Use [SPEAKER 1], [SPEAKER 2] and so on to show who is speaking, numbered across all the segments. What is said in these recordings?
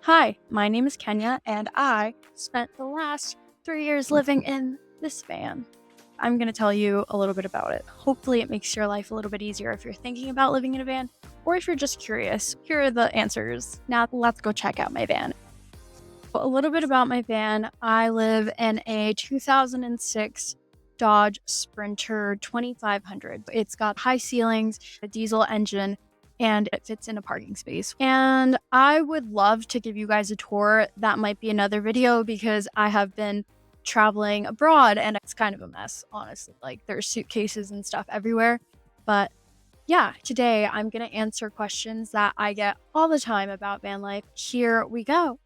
[SPEAKER 1] Hi, my name is Kenya, and I spent the last 3 years living in this van. I'm going to tell you a little bit about it. Hopefully, it makes your life a little bit easier if you're thinking about living in a van, or if you're just curious. Here are the answers. Now, let's go check out my van. A little bit about my van. I live in a 2006 Dodge Sprinter 2500. It's got high ceilings, a diesel engine, and it fits in a parking space. And I would love to give you guys a tour. That might be another video because I have been traveling abroad and it's kind of a mess, honestly. Like there's suitcases and stuff everywhere. But yeah, today I'm going to answer questions that I get all the time about van life. Here we go.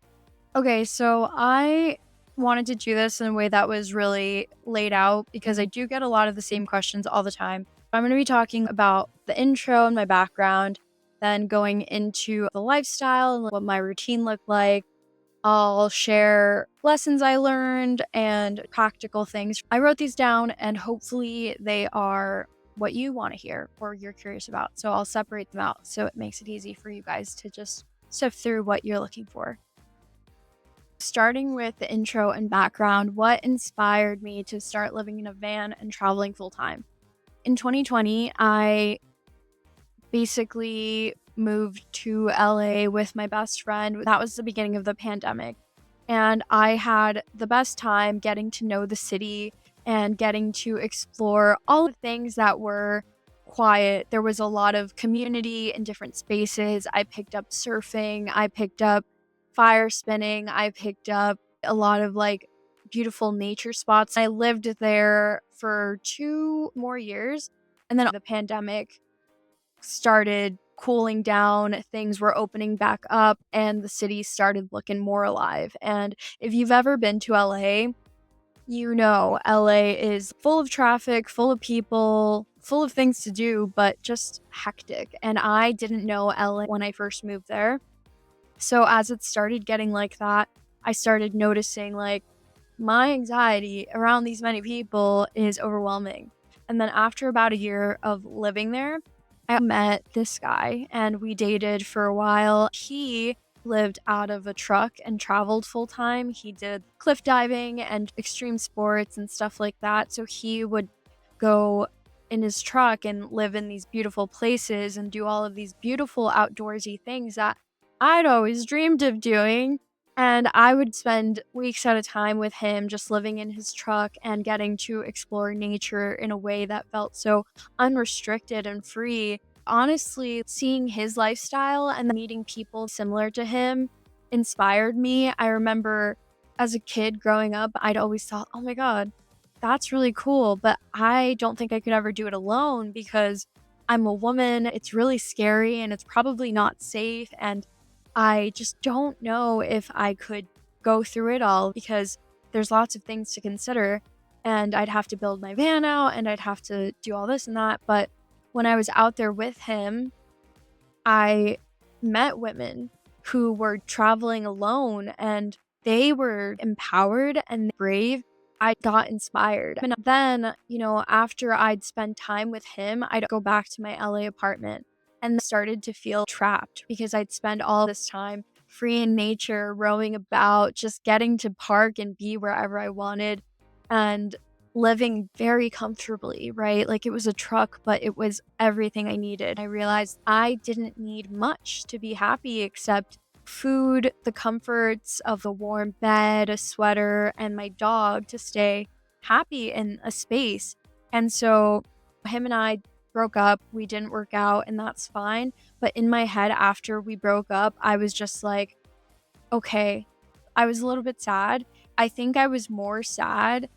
[SPEAKER 1] Okay, so I wanted to do this in a way that was really laid out because I do get a lot of the same questions all the time. I'm going to be talking about the intro and my background, then going into the lifestyle and what my routine looked like. I'll share lessons I learned and practical things. I wrote these down and hopefully they are what you want to hear or you're curious about. So I'll separate them out so it makes it easy for you guys to just sift through what you're looking for. Starting with the intro and background, what inspired me to start living in a van and traveling full time? In 2020, I basically moved to LA with my best friend. That was the beginning of the pandemic. And I had the best time getting to know the city and getting to explore all the things that were quiet. There was a lot of community in different spaces. I picked up surfing, I picked up fire spinning, I picked up a lot of beautiful nature spots. I lived there for 2 more years. And then the pandemic started cooling down, things were opening back up, and the city started looking more alive. And if you've ever been to LA, you know LA is full of traffic, full of people, full of things to do, but just hectic. And I didn't know LA when I first moved there. So as it started getting like that, I started noticing my anxiety around these many people is overwhelming. And then after about a year of living there, I met this guy and we dated for a while. He lived out of a truck and traveled full time. He did cliff diving and extreme sports and stuff like that. So he would go in his truck and live in these beautiful places and do all of these beautiful outdoorsy things that I'd always dreamed of doing. And I would spend weeks at a time with him just living in his truck and getting to explore nature in a way that felt so unrestricted and free. Honestly, seeing his lifestyle and meeting people similar to him inspired me. I remember as a kid growing up, I'd always thought, oh my God, that's really cool. But I don't think I could ever do it alone because I'm a woman. It's really scary and it's probably not safe. And I just don't know if I could go through it all because there's lots of things to consider. And I'd have to build my van out and I'd have to do all this and that. But when I was out there with him, I met women who were traveling alone and they were empowered and brave. I got inspired. And then, after I'd spend time with him, I'd go back to my LA apartment and started to feel trapped because I'd spend all this time free in nature, rowing about, just getting to park and be wherever I wanted and living very comfortably, right? Like it was a truck, but it was everything I needed. I realized I didn't need much to be happy except food, the comforts of a warm bed, a sweater, and my dog to stay happy in a space. And so him and I broke up. We didn't work out, and that's fine. But in my head, after we broke up, I was just like, okay, I was a little bit sad. I think I was more sad,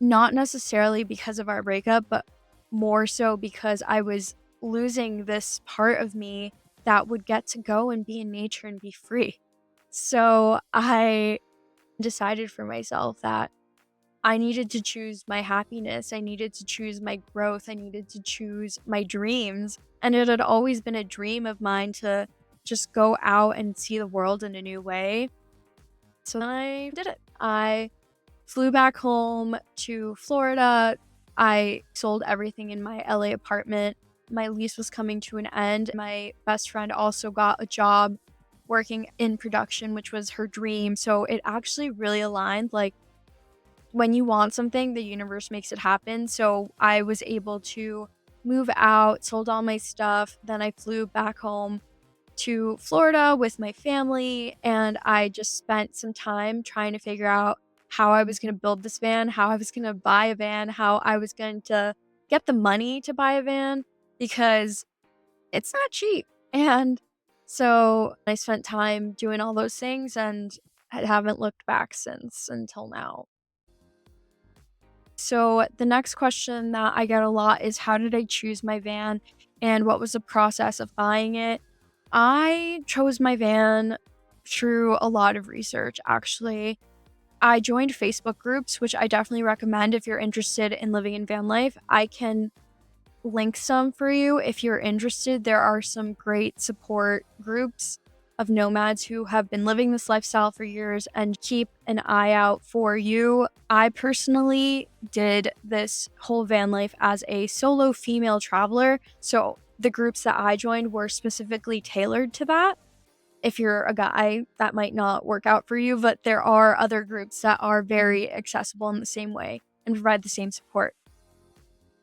[SPEAKER 1] not necessarily because of our breakup, but more so because I was losing this part of me that would get to go and be in nature and be free. So I decided for myself that I needed to choose my happiness. I needed to choose my growth. I needed to choose my dreams. And it had always been a dream of mine to just go out and see the world in a new way. So I did it. I flew back home to Florida. I sold everything in my LA apartment. My lease was coming to an end. My best friend also got a job working in production, which was her dream. So it actually really aligned. Like, when you want something, the universe makes it happen. So I was able to move out, sold all my stuff. Then I flew back home to Florida with my family, and I just spent some time trying to figure out how I was going to build this van, how I was going to buy a van, how I was going to get the money to buy a van, because it's not cheap. And so I spent time doing all those things, and I haven't looked back since until now. So the next question that I get a lot is, how did I choose my van and what was the process of buying it? I chose my van through a lot of research, actually. I joined Facebook groups, which I definitely recommend if you're interested in living in van life. I can link some for you if you're interested. There are some great support groups of nomads who have been living this lifestyle for years and keep an eye out for you. I personally did this whole van life as a solo female traveler, so the groups that I joined were specifically tailored to that. If you're a guy, that might not work out for you, but there are other groups that are very accessible in the same way and provide the same support.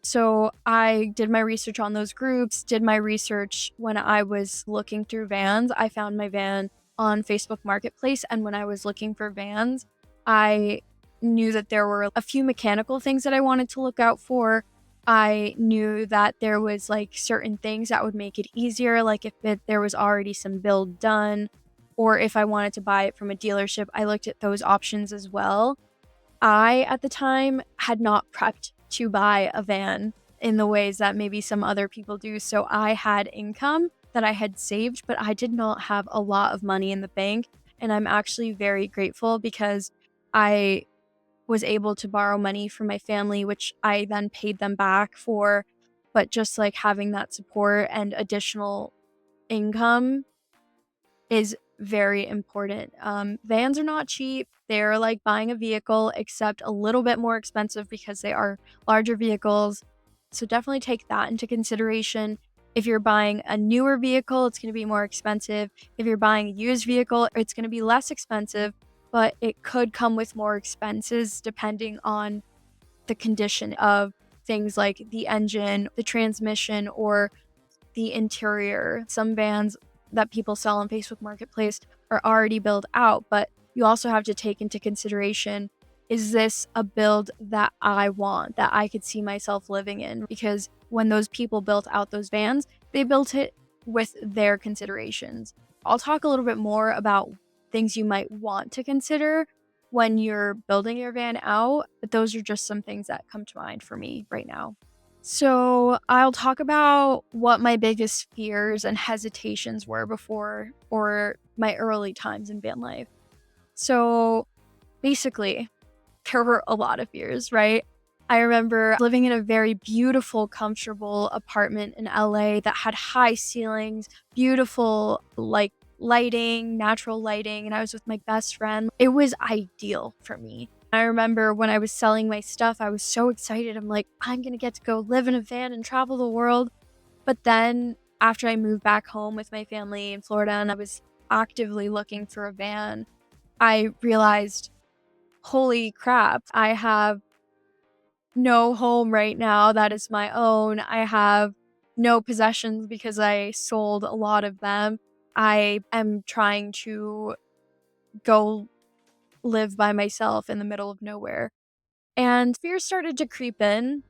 [SPEAKER 1] So I did my research on those groups, did my research when I was looking through vans. I found my van on Facebook Marketplace, and when I was looking for vans, I knew that there were a few mechanical things that I wanted to look out for. I knew that there was like certain things that would make it easier, like if there was already some build done, or if I wanted to buy it from a dealership. I looked at those options as well. I, at the time, had not prepped to buy a van in the ways that maybe some other people do. So I had income that I had saved, but I did not have a lot of money in the bank. And I'm actually very grateful because I was able to borrow money from my family, which I then paid them back for. But just like having that support and additional income is very important. Vans are not cheap. They're like buying a vehicle, except a little bit more expensive because they are larger vehicles. So definitely take that into consideration. If you're buying a newer vehicle, it's going to be more expensive. If you're buying a used vehicle, it's going to be less expensive, but it could come with more expenses depending on the condition of things like the engine, the transmission, or the interior. Some vans that people sell on Facebook Marketplace are already built out, but you also have to take into consideration, is this a build that I want, that I could see myself living in? Because when those people built out those vans, they built it with their considerations. I'll talk a little bit more about things you might want to consider when you're building your van out, but those are just some things that come to mind for me right now. So I'll talk about what my biggest fears and hesitations were before, or my early times in van life. So basically, there were a lot of fears, right? I remember living in a very beautiful, comfortable apartment in LA that had high ceilings, beautiful like lighting, natural lighting, and I was with my best friend. It was ideal for me. I remember when I was selling my stuff, I was so excited. I'm like, I'm going to get to go live in a van and travel the world. But then after I moved back home with my family in Florida and I was actively looking for a van, I realized, holy crap, I have no home right now that is my own. I have no possessions because I sold a lot of them. I am trying to go live by myself in the middle of nowhere. And fear started to creep in.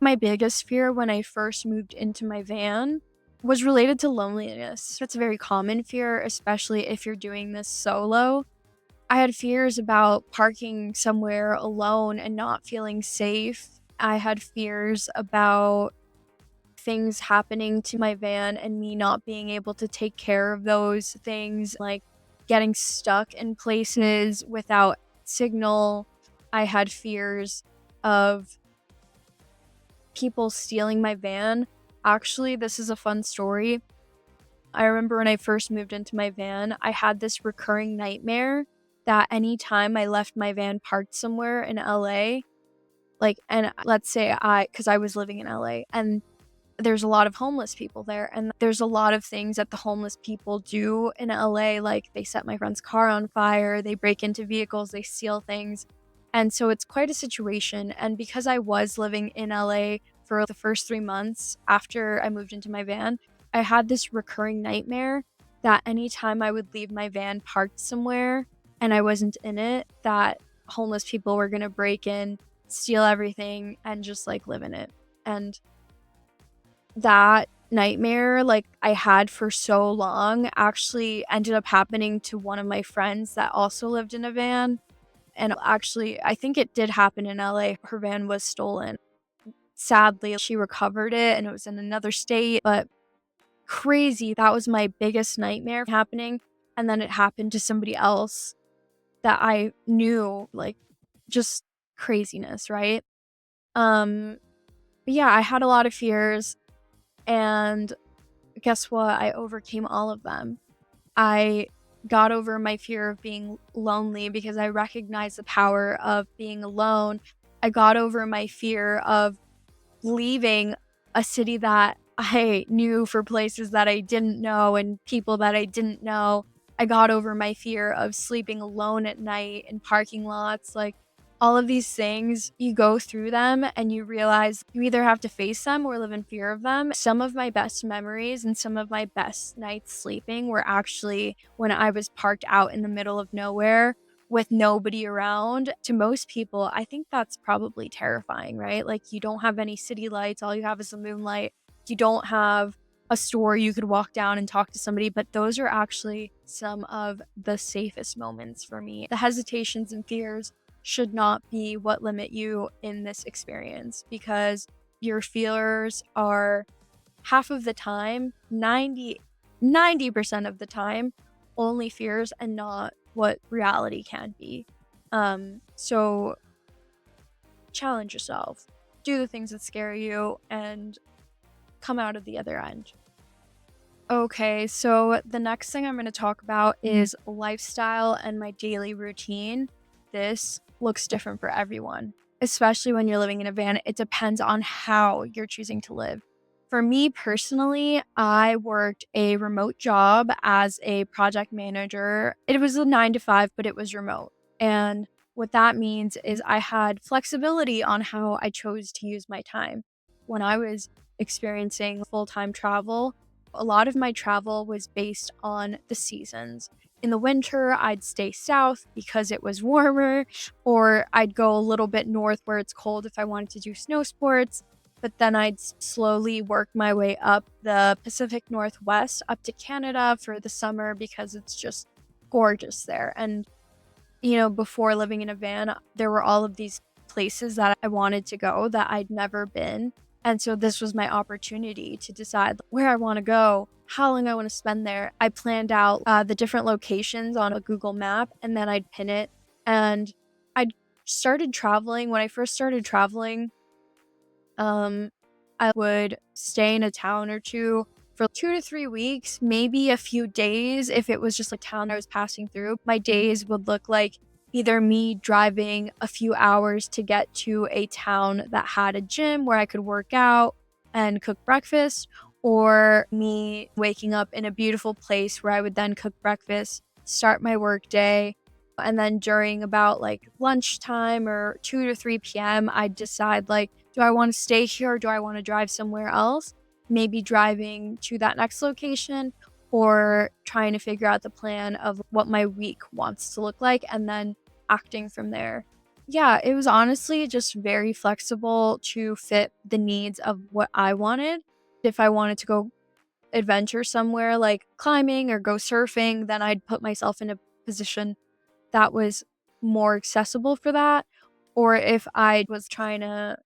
[SPEAKER 1] My biggest fear when I first moved into my van was related to loneliness. That's a very common fear, especially if you're doing this solo. I had fears about parking somewhere alone and not feeling safe. I had fears about things happening to my van and me not being able to take care of those things, like getting stuck in places without signal. I had fears of people stealing my van. Actually, this is a fun story. I remember when I first moved into my van, I had this recurring nightmare that anytime I left my van parked somewhere in LA, like, and let's say because I was living in LA, and there's a lot of homeless people there, and there's a lot of things that the homeless people do in LA, like they set my friend's car on fire, they break into vehicles, they steal things. And so it's quite a situation. And because I was living in LA for the first 3 months after I moved into my van, I had this recurring nightmare that anytime I would leave my van parked somewhere and I wasn't in it, that homeless people were gonna break in, steal everything, and just like live in it. And that nightmare, like, I had for so long actually ended up happening to one of my friends that also lived in a van. And actually, I think it did happen in LA. Her van was stolen. Sadly, she recovered it and it was in another state, but crazy. That was my biggest nightmare happening. And then it happened to somebody else that I knew, like, just craziness, right? Um, but yeah, I had a lot of fears, and guess what? I overcame all of them. I got over my fear of being lonely because I recognized the power of being alone. I got over my fear of leaving a city that I knew for places that I didn't know and people that I didn't know. I got over my fear of sleeping alone at night in parking lots. Like, all of these things, you go through them and you realize you either have to face them or live in fear of them. Some of my best memories and some of my best nights sleeping were actually when I was parked out in the middle of nowhere with nobody around. To most people, I think that's probably terrifying, right? Like, you don't have any city lights, all you have is the moonlight. You don't have a store you could walk down and talk to somebody, but those are actually some of the safest moments for me. The hesitations and fears should not be what limit you in this experience, because your fears are half of the time, 90% of the time, only fears and not what reality can be. So challenge yourself, do the things that scare you, and come out of the other end. Okay, so the next thing I'm going to talk about is lifestyle and my daily routine. This looks different for everyone, especially when you're living in a van. It depends on how you're choosing to live. For me personally, I worked a remote job as a project manager. It was a 9 to 5, but it was remote. And what that means is I had flexibility on how I chose to use my time. When I was experiencing full time travel, a lot of my travel was based on the seasons. In the winter, I'd stay south because it was warmer, or I'd go a little bit north where it's cold if I wanted to do snow sports. But then I'd slowly work my way up the Pacific Northwest up to Canada for the summer because it's just gorgeous there. And, before living in a van, there were all of these places that I wanted to go that I'd never been. And so this was my opportunity to decide where I want to go, how long I want to spend there. I planned out the different locations on a Google map, and then I'd pin it. And I started traveling. When I first started traveling, I would stay in a town or two for 2 to 3 weeks, maybe a few days if it was just a town I was passing through. My days would look like either me driving a few hours to get to a town that had a gym where I could work out and cook breakfast, or me waking up in a beautiful place where I would then cook breakfast, start my work day, and then during about like lunchtime or 2 to 3 p.m., I'd decide, like, do I want to stay here or do I want to drive somewhere else? Maybe driving to that next location, or trying to figure out the plan of what my week wants to look like and then acting from there. Yeah, it was honestly just very flexible to fit the needs of what I wanted. If I wanted to go adventure somewhere like climbing or go surfing, then I'd put myself in a position that was more accessible for that. Or if I was trying to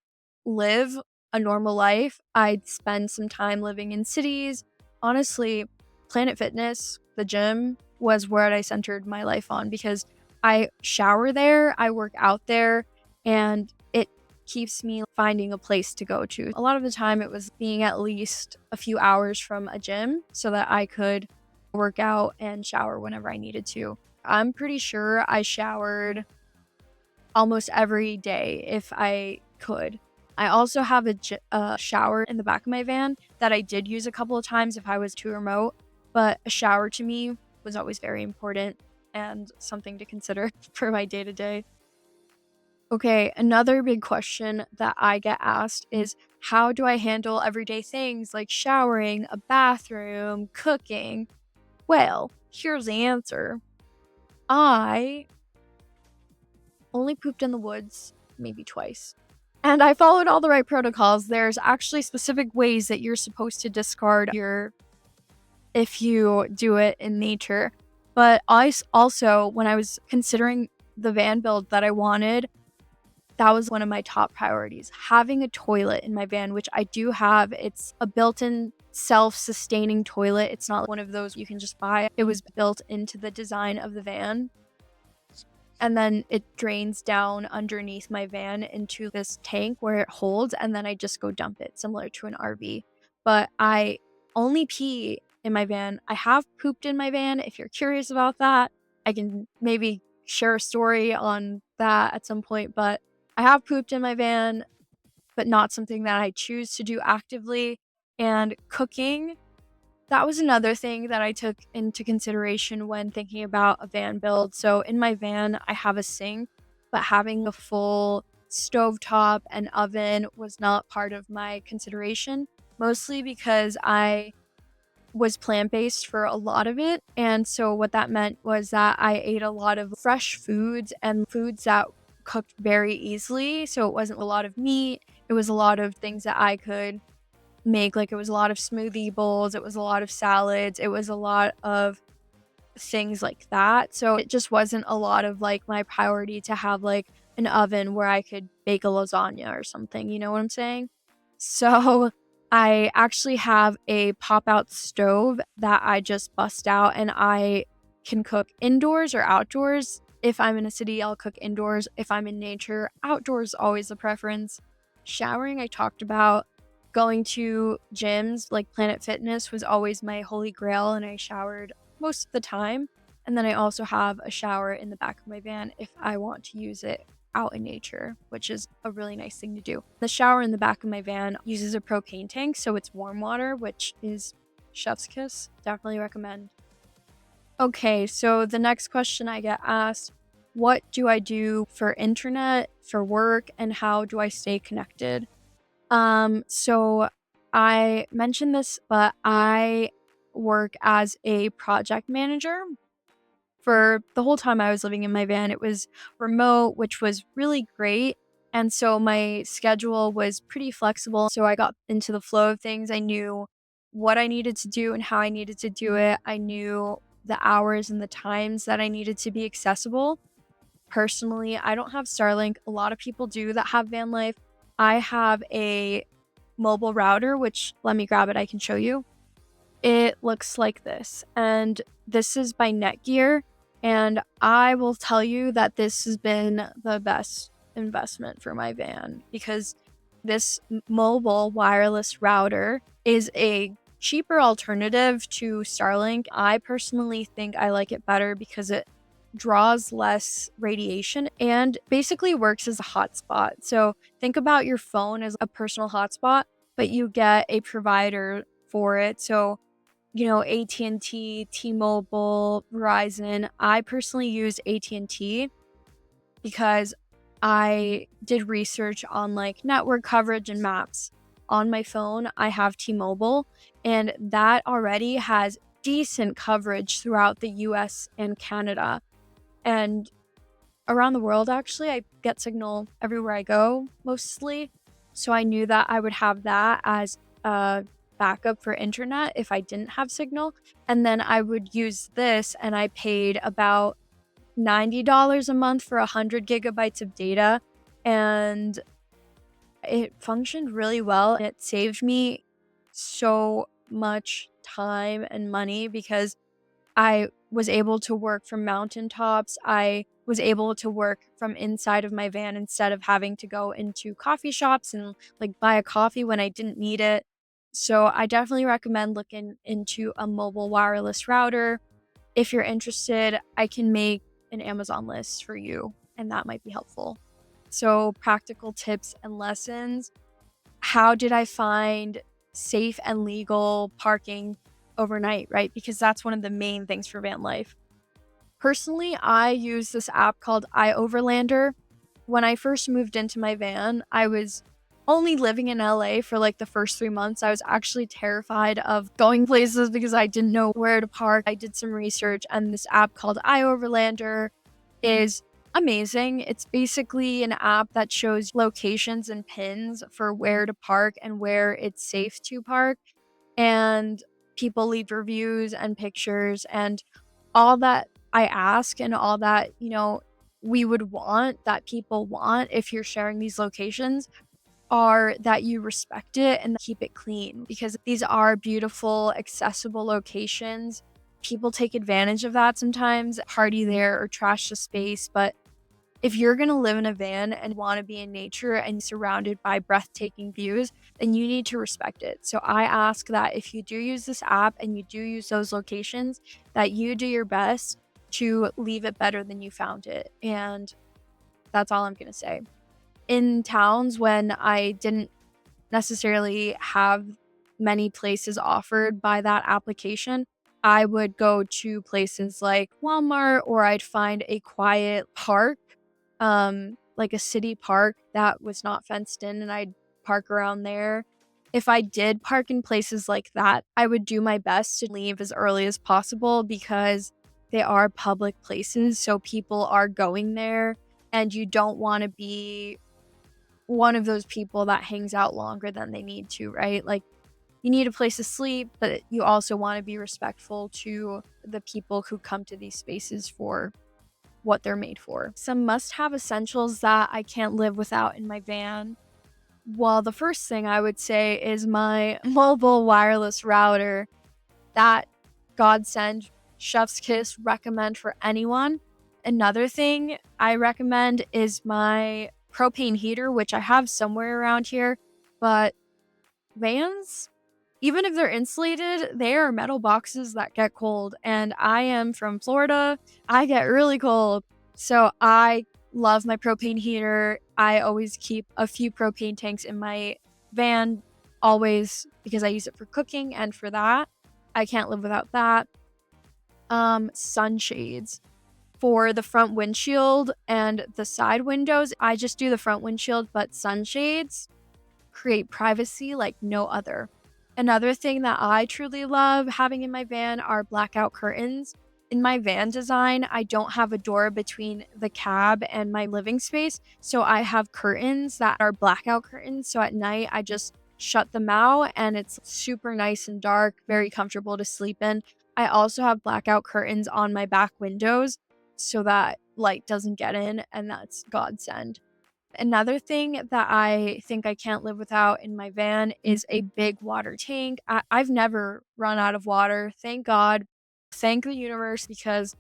[SPEAKER 1] live a normal life, I'd spend some time living in cities. Honestly, Planet Fitness, the gym, was where I centered my life on because I shower there, I work out there, and it keeps me finding a place to go to. A lot of the time, it was being at least a few hours from a gym so that I could work out and shower whenever I needed to. I'm pretty sure I showered almost every day if I could. I also have a shower in the back of my van that I did use a couple of times if I was too remote, but a shower to me was always very important and something to consider for my day to day. Okay, another big question that I get asked is how do I handle everyday things like showering, a bathroom, cooking? Well, here's the answer. I only pooped in the woods maybe twice. And I followed all the right protocols. There's actually specific ways that you're supposed to discard your if you do it in nature. But also, when I was considering the van build that I wanted, that was one of my top priorities. Having a toilet in my van, which I do have. It's a built-in self-sustaining toilet. It's not one of those you can just buy. It was built into the design of the van. And then it drains down underneath my van into this tank where it holds, and then I just go dump it, similar to an RV. But I only pee in my van. I have pooped in my van. If you're curious about that, I can maybe share a story on that at some point. But I have pooped in my van, but not something that I choose to do actively. And cooking, that was another thing that I took into consideration when thinking about a van build. So in my van, I have a sink, but having a full stovetop and oven was not part of my consideration, mostly because I was plant-based for a lot of it. And so what that meant was that I ate a lot of fresh foods and foods that cooked very easily. So it wasn't a lot of meat. It was a lot of things that I could make. Like, it was a lot of smoothie bowls, it was a lot of salads, it was a lot of things like that. So it just wasn't a lot of like my priority to have like an oven where I could bake a lasagna or something, you know what I'm saying? So I actually have a pop-out stove that I just bust out, and I can cook indoors or outdoors. If I'm in a city, I'll cook indoors. If I'm in nature, outdoors always a preference. Showering, I talked about. Going to gyms like Planet Fitness was always my holy grail, and I showered most of the time. And then I also have a shower in the back of my van if I want to use it out in nature, which is a really nice thing to do. The shower in the back of my van uses a propane tank, so it's warm water, which is chef's kiss. Definitely recommend. Okay, so the next question I get asked, what do I do for internet, for work, and how do I stay connected? So I mentioned this, but I work as a project manager. For the whole time I was living in my van, it was remote, which was really great. And so my schedule was pretty flexible. So I got into the flow of things. I knew what I needed to do and how I needed to do it. I knew the hours and the times that I needed to be accessible. Personally, I don't have Starlink. A lot of people do that have van life. I have a mobile router, which let me grab it, I can show you. It looks like this, and this is by Netgear, and I will tell you that this has been the best investment for my van because this mobile wireless router is a cheaper alternative to Starlink. I personally think I like it better because it draws less radiation and basically works as a hotspot. So think about your phone as a personal hotspot, but you get a provider for it. So, you know, AT&T, T-Mobile, Verizon. I personally use AT&T because I did research on like network coverage and maps. On my phone, I have T-Mobile, and that already has decent coverage throughout the US and Canada. And around the world, actually, I get signal everywhere I go, mostly. So I knew that I would have that as a backup for internet if I didn't have signal. And then I would use this, and I paid about $90 a month for 100 gigabytes of data. And it functioned really well. It saved me so much time and money because I was able to work from mountaintops. I was able to work from inside of my van instead of having to go into coffee shops and like buy a coffee when I didn't need it. So I definitely recommend looking into a mobile wireless router. If you're interested, I can make an Amazon list for you, and that might be helpful. So practical tips and lessons. how did I find safe and legal parking overnight, right? Because that's one of the main things for van life. Personally, I use this app called iOverlander. When I first moved into my van, I was only living in LA for like the first 3 months. I was actually terrified of going places because I didn't know where to park. I did some research, and this app called iOverlander is amazing. It's basically an app that shows locations and pins for where to park and where it's safe to park. And people leave reviews and pictures, and all that I ask and all that, we would want, that people want if you're sharing these locations, are that you respect it and keep it clean, because these are beautiful, accessible locations. People take advantage of that sometimes, party there or trash the space. But if you're going to live in a van and want to be in nature and surrounded by breathtaking views, then you need to respect it. So I ask that if you do use this app and you do use those locations, that you do your best to leave it better than you found it. And that's all I'm going to say. In towns when I didn't necessarily have many places offered by that application, I would go to places like Walmart, or I'd find a quiet park, like a city park that was not fenced in, and I'd park around there. If I did park in places like that, I would do my best to leave as early as possible, because they are public places, so people are going there, and you don't want to be one of those people that hangs out longer than they need to, right? Like, you need a place to sleep, but you also want to be respectful to the people who come to these spaces for what they're made for. Some must have essentials that I can't live without in my van. Well, the first thing I would say is my mobile wireless router. That godsend, chef's kiss, recommend for anyone. Another thing I recommend is my propane heater, which I have somewhere around here, but vans, even if they're insulated, they are metal boxes that get cold. And I am from Florida. I get really cold. So I love my propane heater. I always keep a few propane tanks in my van, always, because I use it for cooking and for that. I can't live without that. Sunshades for the front windshield and the side windows. I just do the front windshield, but sunshades create privacy like no other. Another thing that I truly love having in my van are blackout curtains. In my van design, I don't have a door between the cab and my living space, so I have curtains that are blackout curtains. So at night, I just shut them out, and it's super nice and dark, very comfortable to sleep in. I also have blackout curtains on my back windows so that light doesn't get in, and that's godsend. Another thing that I think I can't live without in my van is a big water tank. I've never run out of water. Thank God. Thank the universe, because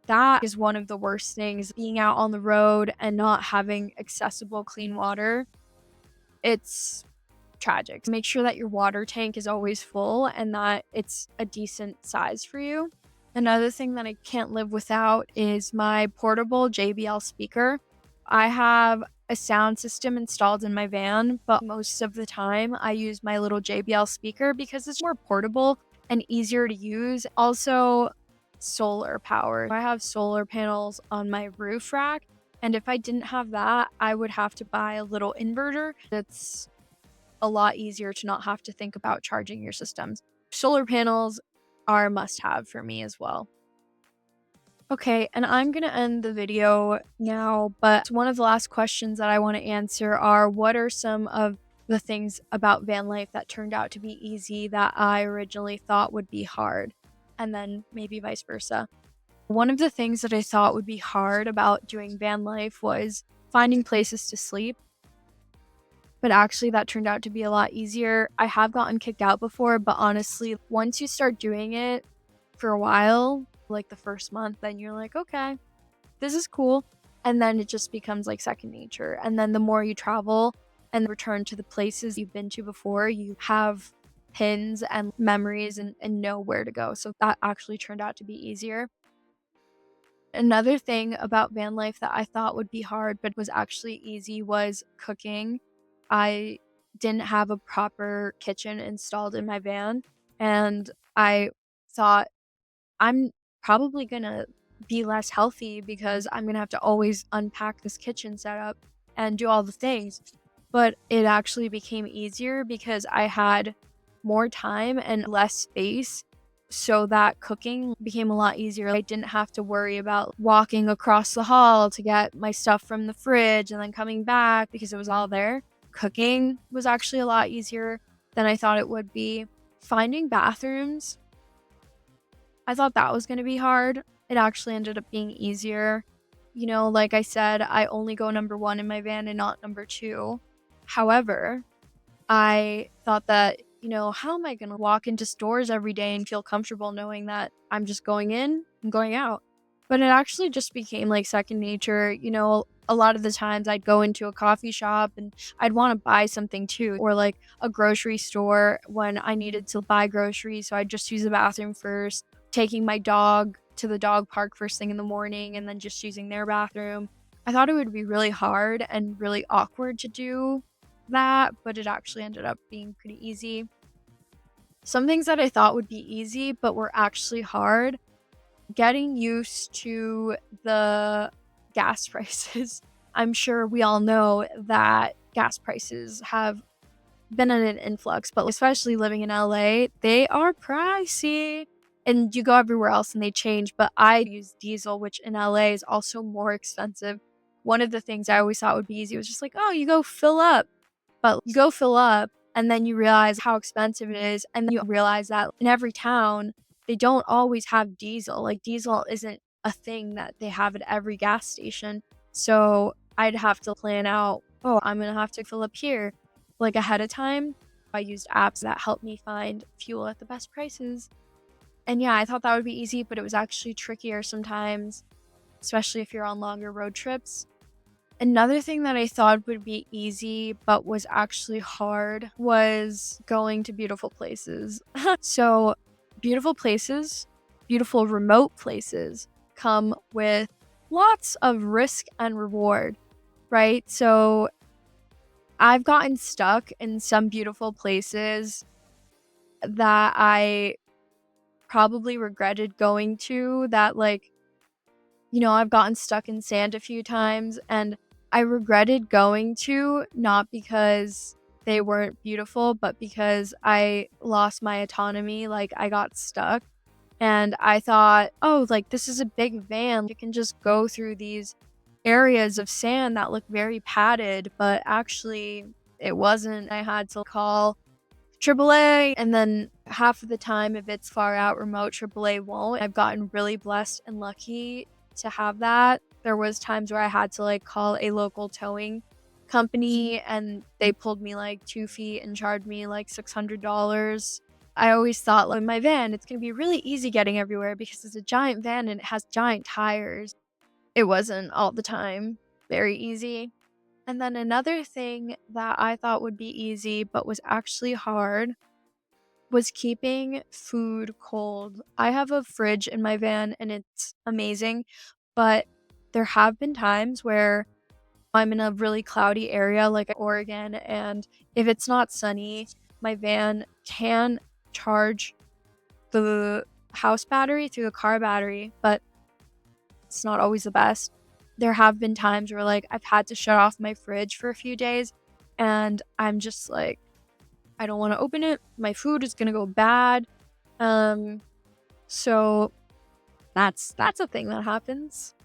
[SPEAKER 1] that is one of the worst things, being out on the road and not having accessible clean water. It's tragic. Make sure that your water tank is always full and that it's a decent size for you. Another thing that I can't live without is my portable JBL speaker. I have a sound system installed in my van, but most of the time I use my little JBL speaker because it's more portable and easier to use. Also, solar power. I have solar panels on my roof rack, and if I didn't have that, I would have to buy a little inverter. It's a lot easier to not have to think about charging your systems. Solar panels are a must have for me as well. Okay, and I'm going to end the video now, but one of the last questions that I want to answer are, what are some of the things about van life that turned out to be easy that I originally thought would be hard? And then maybe vice versa. One of the things that I thought would be hard about doing van life was finding places to sleep, but actually that turned out to be a lot easier. I have gotten kicked out before, but honestly, once you start doing it for a while, like the first month, then you're like, okay, this is cool. And then it just becomes like second nature. And then the more you travel and return to the places you've been to before, you have pins and memories and know where to go. So that actually turned out to be easier. Another thing about van life that I thought would be hard but was actually easy was cooking. I didn't have a proper kitchen installed in my van, and I thought I'm probably gonna be less healthy because I'm gonna have to always unpack this kitchen setup and do all the things. But it actually became easier because I had more time and less space, so that cooking became a lot easier. I didn't have to worry about walking across the hall to get my stuff from the fridge and then coming back because it was all there. Cooking was actually a lot easier than I thought it would be. Finding bathrooms, I thought that was gonna be hard. It actually ended up being easier. You know, like I said, I only go number 1 in my van and not number 2. However, I thought that, how am I gonna walk into stores every day and feel comfortable knowing that I'm just going in and going out? But it actually just became like second nature. A lot of the times I'd go into a coffee shop and I'd want to buy something too, or like a grocery store when I needed to buy groceries. So I'd just use the bathroom first, taking my dog to the dog park first thing in the morning and then just using their bathroom. I thought it would be really hard and really awkward to do that, but it actually ended up being pretty easy. Some things that I thought would be easy but were actually hard, getting used to the gas prices. I'm sure we all know that gas prices have been in an influx, but especially living in LA, they are pricey. And you go everywhere else and they change, but I use diesel, which in LA is also more expensive. One of the things I always thought would be easy was just like, oh, you go fill up. But you go fill up and then you realize how expensive it is. And then you realize that in every town, they don't always have diesel. Like, diesel isn't a thing that they have at every gas station. So I'd have to plan out, oh, I'm going to have to fill up here like ahead of time. I used apps that helped me find fuel at the best prices. And yeah, I thought that would be easy, but it was actually trickier sometimes, especially if you're on longer road trips. Another thing that I thought would be easy but was actually hard was going to beautiful places. So, beautiful places, beautiful remote places come with lots of risk and reward, right? So, I've gotten stuck in some beautiful places that I probably regretted going to, that I've gotten stuck in sand a few times and I regretted going to, not because they weren't beautiful, but because I lost my autonomy. Like, I got stuck and I thought, oh, like, this is a big van. You can just go through these areas of sand that look very padded, but actually it wasn't. I had to call AAA, and then half of the time, if it's far out remote, AAA won't. I've gotten really blessed and lucky to have that. There was times where I had to like call a local towing company and they pulled me like 2 feet and charged me like $600. I always thought, like, my van, it's gonna be really easy getting everywhere because it's a giant van and it has giant tires. It wasn't all the time very easy. And then another thing that I thought would be easy but was actually hard was keeping food cold. I have a fridge in my van and it's amazing, but there have been times where I'm in a really cloudy area like Oregon, and if it's not sunny, my van can charge the house battery through the car battery, but it's not always the best. There have been times where like I've had to shut off my fridge for a few days and I'm just like, I don't want to open it. My food is going to go bad. So that's a thing that happens.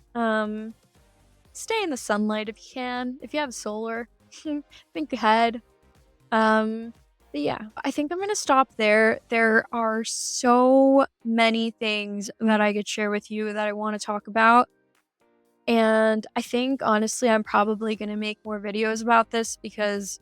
[SPEAKER 1] Stay in the sunlight if you can. If you have solar, think ahead. But yeah, I think I'm gonna stop there. There are so many things that I could share with you that I want to talk about. And I think honestly, I'm probably gonna make more videos about this because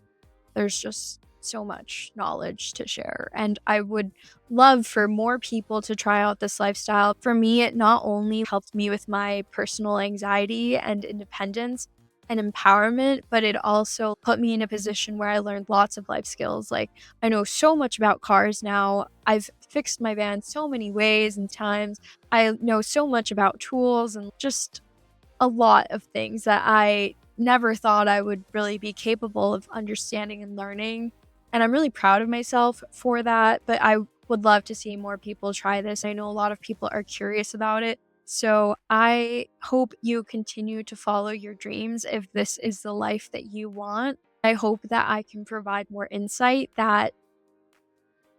[SPEAKER 1] there's just so much knowledge to share. And I would love for more people to try out this lifestyle. For me, it not only helped me with my personal anxiety and independence and empowerment, but it also put me in a position where I learned lots of life skills. Like, I know so much about cars now. I've fixed my van so many ways and times. I know so much about tools and just a lot of things that I never thought I would really be capable of understanding and learning. And I'm really proud of myself for that, but I would love to see more people try this. I know a lot of people are curious about it. So I hope you continue to follow your dreams if this is the life that you want. I hope that I can provide more insight that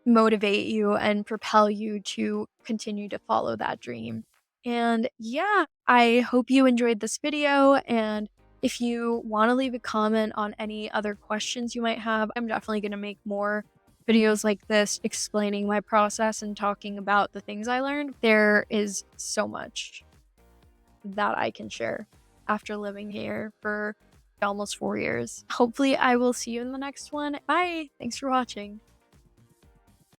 [SPEAKER 1] motivate you and propel you to continue to follow that dream. And yeah, I hope you enjoyed this video. And if you want to leave a comment on any other questions you might have, I'm definitely going to make more videos like this explaining my process and talking about the things I learned. There is so much that I can share after living here for almost 4 years. Hopefully, I will see you in the next one. Bye. Thanks for watching.